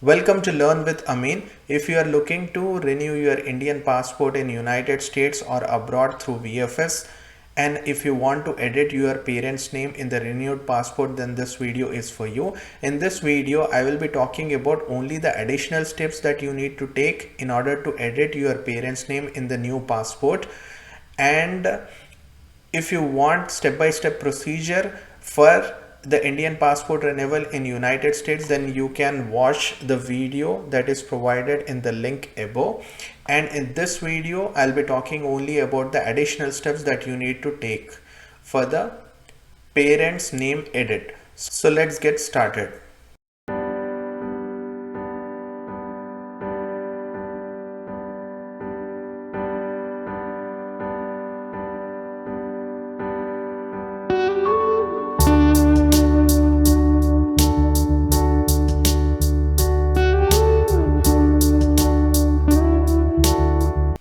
Welcome to Learn with Amine. If you are looking to renew your Indian passport in United States or abroad through VFS, and if you want to edit your parents' name in the renewed passport, then this video is for you. In this video, I will be talking about only the additional steps that you need to take in order to edit your parents' name in the new passport. And if you want step-by-step procedure for the Indian passport renewal in United States, then you can watch the video that is provided in the link above. And in this video, I'll be talking only about the additional steps that you need to take for the parents' name edit. So let's get started.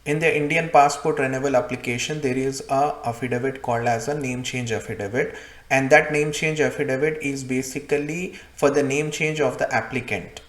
In the Indian passport renewal application, there is a affidavit called as a name change affidavit, and that name change affidavit is basically for the name change of the applicant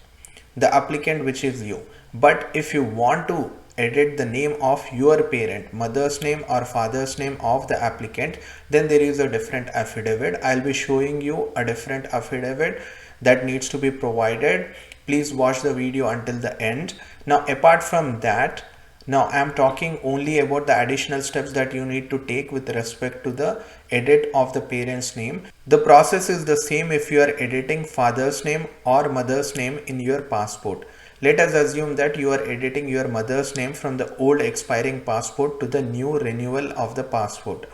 which is you. But if you want to edit the name of your parent, mother's name or father's name of the applicant, then there is a different affidavit. I'll be showing you a different affidavit that needs to be provided. Please watch the video until the end. Now, apart from that, now I'm talking only about the additional steps that you need to take with respect to the edit of the parent's name. The process is the same if you are editing father's name or mother's name in your passport. Let us assume that you are editing your mother's name from the old expiring passport to the new renewal of the passport.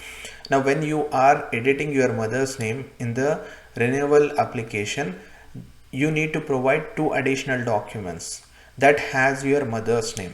Now when you are editing your mother's name in the renewal application, you need to provide two additional documents that has your mother's name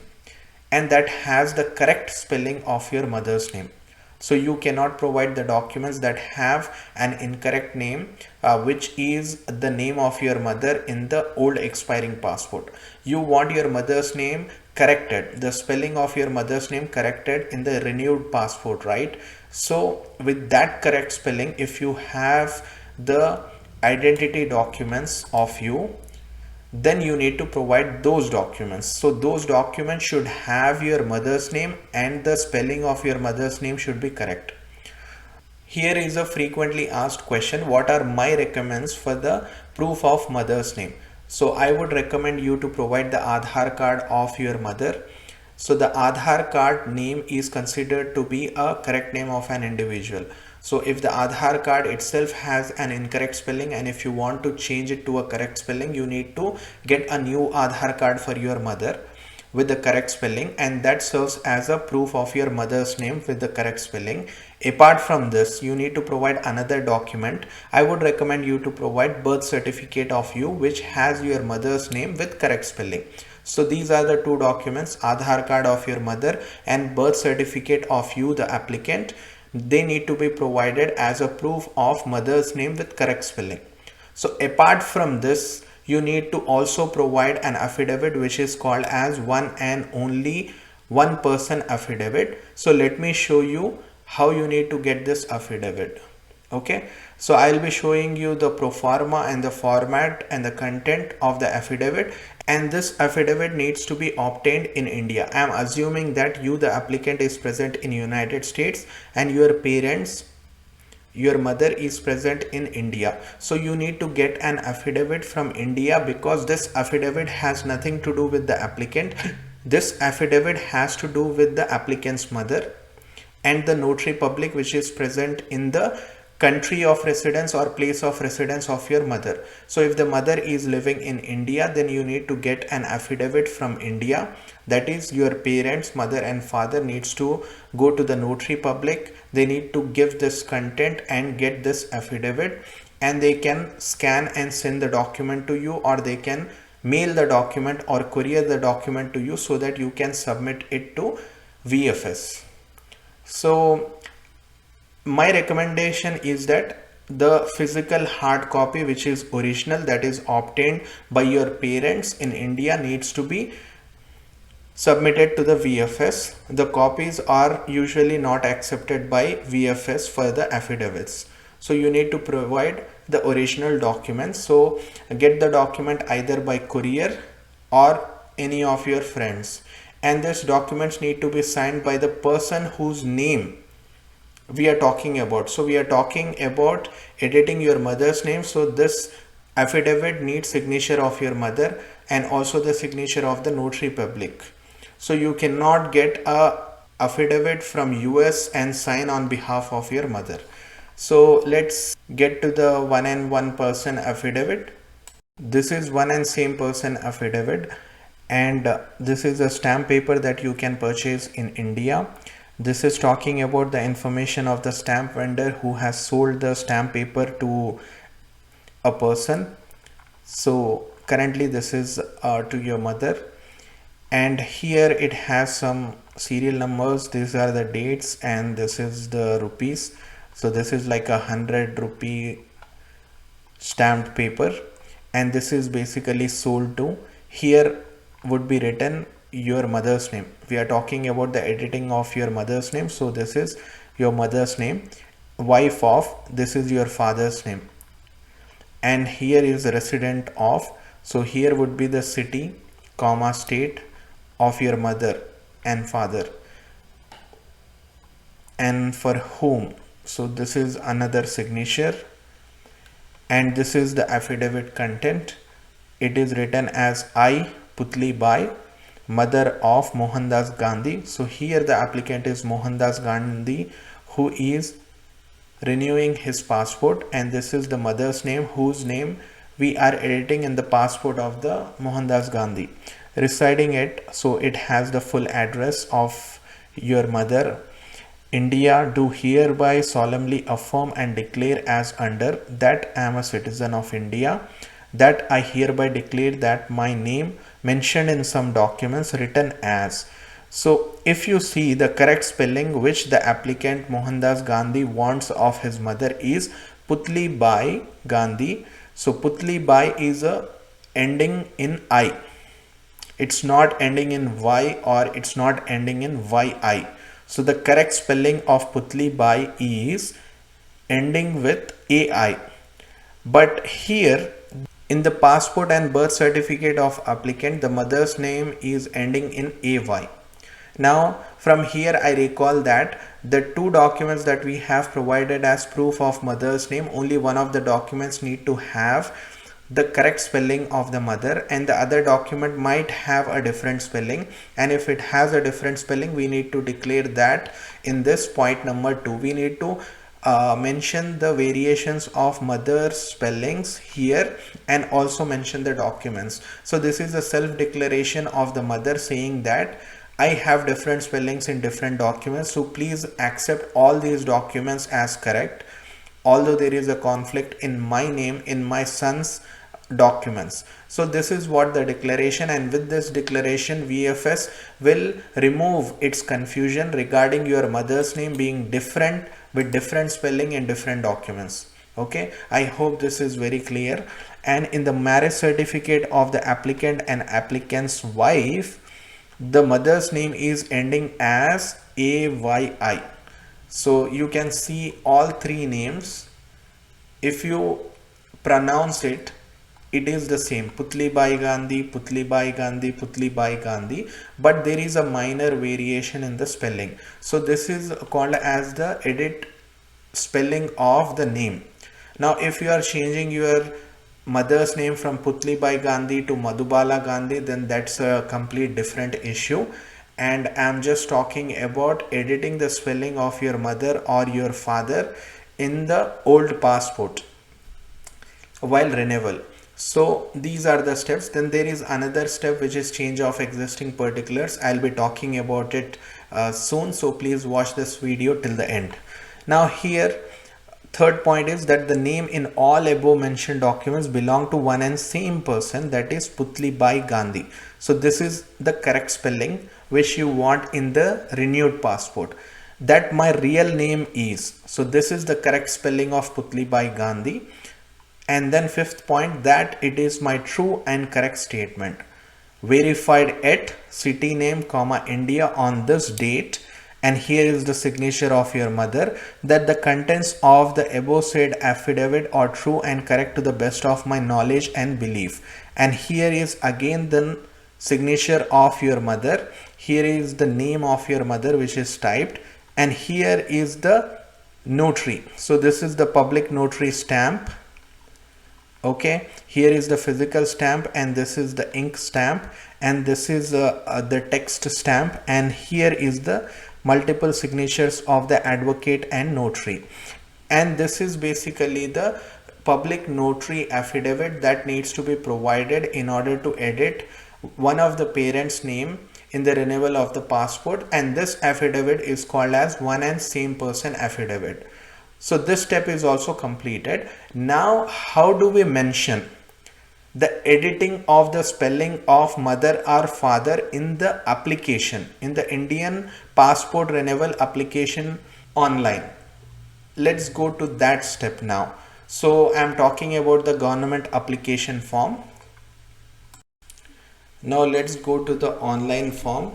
and that has the correct spelling of your mother's name. So you cannot provide the documents that have an incorrect name, which is the name of your mother in the old expiring passport. You want your mother's name corrected, the spelling of your mother's name corrected in the renewed passport, right? So with that correct spelling, if you have the identity documents of you, then you need to provide those documents. So those documents should have your mother's name and the spelling of your mother's name should be correct. Here is a frequently asked question: what are my recommends for the proof of mother's name? So I would recommend you to provide the Aadhaar card of your mother. So the Aadhaar card name is considered to be a correct name of an individual. So if the Aadhaar card itself has an incorrect spelling, and if you want to change it to a correct spelling, you need to get a new Aadhaar card for your mother with the correct spelling, and that serves as a proof of your mother's name with the correct spelling. Apart from this, you need to provide another document. I would recommend you to provide birth certificate of you which has your mother's name with correct spelling. So these are the two documents: Aadhaar card of your mother and birth certificate of you, the applicant. They need to be provided as a proof of mother's name with correct spelling. So apart from this, you need to also provide an affidavit which is called as one and only one person affidavit. So let me show you how you need to get this affidavit. Okay, so I'll be showing you the pro forma and the format and the content of the affidavit, and this affidavit needs to be obtained in India. I am assuming that you, the applicant, is present in United States and your parents, your mother, is present in India. So you need to get an affidavit from India, because this affidavit has nothing to do with the applicant. This affidavit has to do with the applicant's mother and the notary public which is present in the country of residence or place of residence of your mother. So if the mother is living in India, then you need to get an affidavit from India. That is, your parents, mother and father, needs to go to the notary public. They need to give this content and get this affidavit, and they can scan and send the document to you, or they can mail the document or courier the document to you so that you can submit it to VFS. So my recommendation is that the physical hard copy, which is original, that is obtained by your parents in India, needs to be submitted to the VFS. The copies are usually not accepted by VFS for the affidavits. So you need to provide the original documents. So get the document either by courier or any of your friends, and this documents need to be signed by the person whose name we are talking about. So we are talking about editing your mother's name, so this affidavit needs signature of your mother and also the signature of the notary public. So you cannot get a affidavit from US and sign on behalf of your mother. So let's get to the one and one person affidavit. This is one and same person affidavit, and this is a stamp paper that you can purchase in India. This is talking about the information of the stamp vendor who has sold the stamp paper to a person. So currently this is to your mother, and here it has some serial numbers. These are the dates and this is the rupees. So this is like 100 rupee stamped paper, and this is basically sold to. Here would be written your mother's name. We are talking about the editing of your mother's name, so this is your mother's name, wife of, this is your father's name, and here is resident of. So here would be the city comma state of your mother and father, and for whom. So this is another signature, and this is the affidavit content. It is written as I, Putli Bai, mother of Mohandas Gandhi. So here the applicant is Mohandas Gandhi, who is renewing his passport, and this is the mother's name whose name we are editing in the passport of the Mohandas Gandhi, residing it. So it has the full address of your mother. India, do hereby solemnly affirm and declare as under that I am a citizen of India, that I hereby declare that my name mentioned in some documents written as. So if you see the correct spelling which the applicant Mohandas Gandhi wants of his mother is Putli Bai Gandhi. So Putli Bai is a ending in I. It's not ending in Y or it's not ending in YI. So the correct spelling of Putli Bai is ending with AI. But here in the passport and birth certificate of applicant, the mother's name is ending in AY. Now from here I recall that the two documents that we have provided as proof of mother's name, only one of the documents need to have the correct spelling of the mother and the other document might have a different spelling, and if it has a different spelling we need to declare that in this point number 2 we need to mention the variations of mother's spellings here and also mention the documents. So this is a self declaration of the mother saying that I have different spellings in different documents, so please accept all these documents as correct, although there is a conflict in my name in my son's documents. So this is what the declaration, and with this declaration VFS will remove its confusion regarding your mother's name being different with different spelling in different documents. Okay, I hope this is very clear. And in the marriage certificate of the applicant and applicant's wife, the mother's name is ending as AYI. So you can see all three names. If you pronounce it, it is the same, Putli Bai Gandhi, Putli Bai Gandhi, Putli Bai Gandhi, but there is a minor variation in the spelling. So this is called as the edit spelling of the name. Now if you are changing your mother's name from Putli Bai Gandhi to Madhubala Gandhi, then that's a complete different issue. And I'm just talking about editing the spelling of your mother or your father in the old passport while renewal. So these are the steps. Then there is another step which is change of existing particulars. I'll be talking about it soon, so please watch this video till the end. Now here third point is that the name in all above mentioned documents belong to one and same person, that is Putli Bai Gandhi. So this is the correct spelling which you want in the renewed passport, that my real name is. So this is the correct spelling of Putli Bai Gandhi. And then fifth point, that it is my true and correct statement, verified at city name comma India on this date, and here is the signature of your mother, that the contents of the above said affidavit are true and correct to the best of my knowledge and belief. And here is again the signature of your mother, here is the name of your mother which is typed, and here is the notary. So this is the public notary stamp. Okay, here is the physical stamp, and this is the ink stamp, and this is the text stamp, and here is the multiple signatures of the advocate and notary. And this is basically the public notary affidavit that needs to be provided in order to edit one of the parents' name in the renewal of the passport, and this affidavit is called as one and same person affidavit. So this step is also completed. Now how do we mention the editing of the spelling of mother or father in the application, in the Indian passport renewal application online? Let's go to that step now. So I'm talking about the government application form. Now let's go to the online form,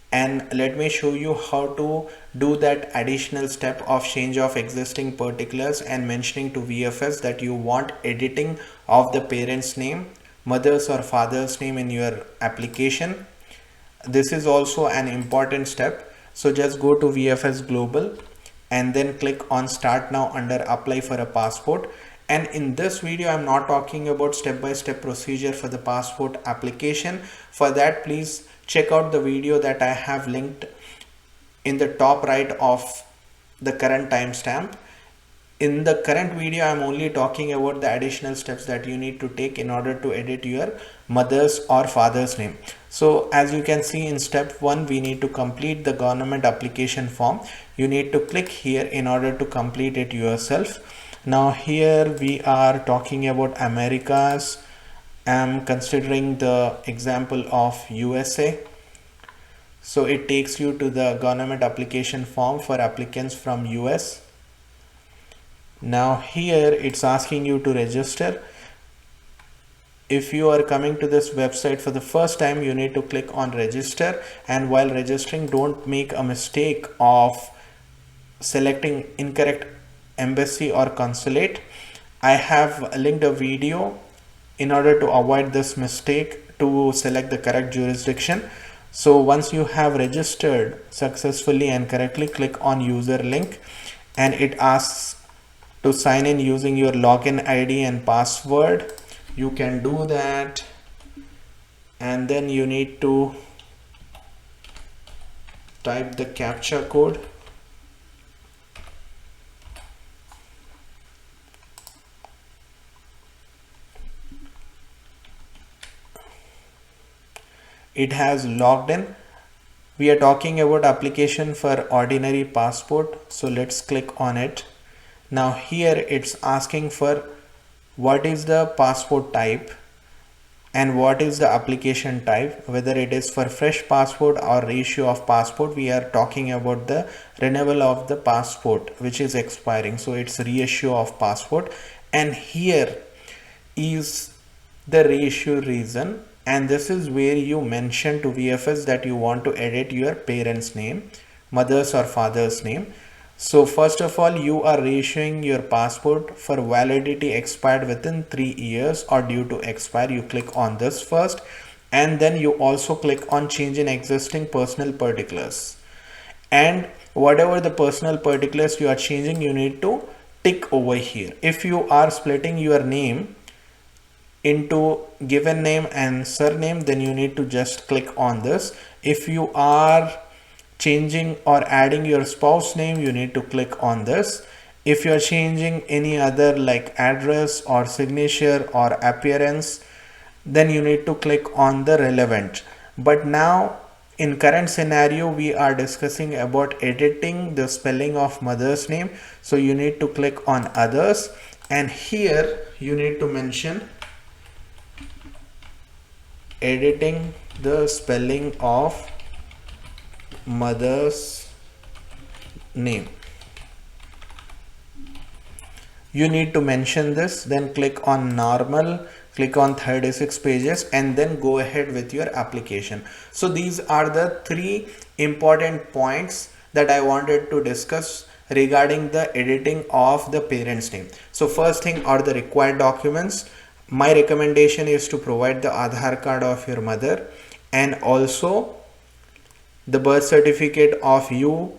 and let me show you how to do that additional step of change of existing particulars and mentioning to VFS that you want editing of the parent's name, mother's or father's name in your application. This is also an important step. So just go to VFS Global and then click on Start Now under Apply for a Passport. And in this video, I'm not talking about step-by-step procedure for the passport application. For that, please check out the video that I have linked in the top right of the current timestamp. In the current video, I'm only talking about the additional steps that you need to take in order to edit your mother's or father's name. So as you can see, in step 1, we need to complete the government application form. You need to click here in order to complete it yourself. Now here we are talking about Americas. I'm considering the example of USA. So it takes you to the government application form for applicants from US. Now here it's asking you to register. If you are coming to this website for the first time, you need to click on register, and while registering, don't make a mistake of selecting incorrect embassy or consulate. I have linked a video in order to avoid this mistake to select the correct jurisdiction. So once you have registered successfully and correctly, click on user link, and it asks to sign in using your login ID and password. You can do that, and then you need to type the captcha code. It has logged in. We are talking about application for ordinary passport, so let's click on it. Now here it's asking for what is the passport type and what is the application type, whether it is for fresh passport or reissue of passport. We are talking about the renewal of the passport which is expiring, so it's reissue of passport, and here is the reissue reason, and this is where you mention to VFS that you want to edit your parents' name, mother's or father's name. So first of all, you are reissuing your passport for validity expired within 3 years or due to expire. You click on this first, and then you also click on change in existing personal particulars, and whatever the personal particulars you are changing, you need to tick over here. If you are splitting your name into given name and surname, then you need to just click on this. If you are changing or adding your spouse name, you need to click on this. If you are changing any other like address or signature or appearance, then you need to click on the relevant. But now in current scenario, we are discussing about editing the spelling of mother's name, so you need to click on others, and here you need to mention editing the spelling of mother's name. You need to mention this, then click on normal, click on 36 pages, and then go ahead with your application. So these are the 3 important points that I wanted to discuss regarding the editing of the parent's name. So first thing are the required documents: my recommendation is to provide the Aadhaar card of your mother and also the birth certificate of you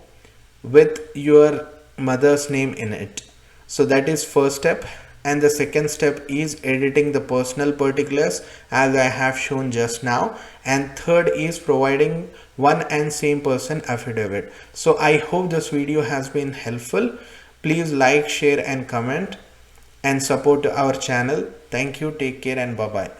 with your mother's name in it. So that is first step, and the second step is editing the personal particulars as I have shown just now, and third is providing one and same person affidavit. So I hope this video has been helpful. Please like, share and comment and support our channel. Thank you, take care and bye bye.